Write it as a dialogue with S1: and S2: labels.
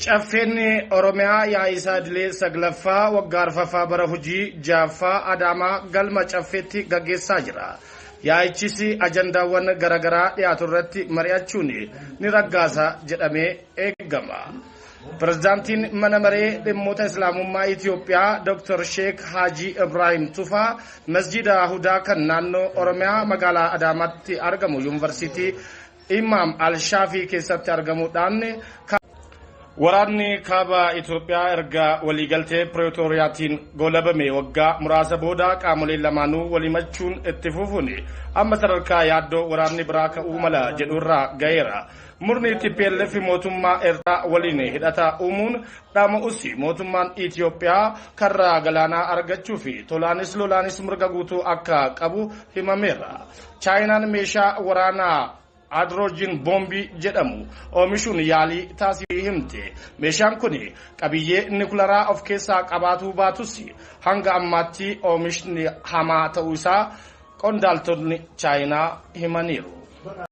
S1: Caffeen Oromiyaa Yaa'isaa Dilee Saglaffaa waggaarfafaa bara hojii jaaffaa Adaamaa galma caffeetti gaggeessaa jira. Yaa'ichis ajandaawwan garaagaraa dhiyaatu irratti mari'achuun ni raggaasa jedhamee eegama. Pirezidaantiin mana maree dhimmoota Islaamummaa Itiyoophiyaa Dr. Sheek Haji Ibrahim Tufaa masjida Hudaa kan naannoo Oromiyaa magaalaa Adaamaatti argamu yuunivarsiitii Imam Al-Shaafii keessatti argamuudhaan waraanni kaaba Itoophiyaa erga waliigaltee Pretooriyaatiin golabame waggaa muraasa booda qaamoleen lamaanuu walimachuun itti fufuun amma sadarkaa yaaddoo waraanni biraa ka'uu mala jedhurraa ga'eera. Murni TPLF mootummaa Eertiraa waliin hidhata uumuun dhaama'us mootummaan Itoophiyaa karra galaanaa argachuu fi tolaanis lolaanis mirga guutuu akka qabu himameera. Chaayinaan meeshaa waraanaa Adrojin bombi jedhamu oomishuun yaalii taasisuu himte. Meeshaan kun qabiyyee nukleeraa of keessaa qabaatu baatus hanga ammaatti oomishni hamaa ta'uu isaa qondaaltonni Chaayinaa himaniiru.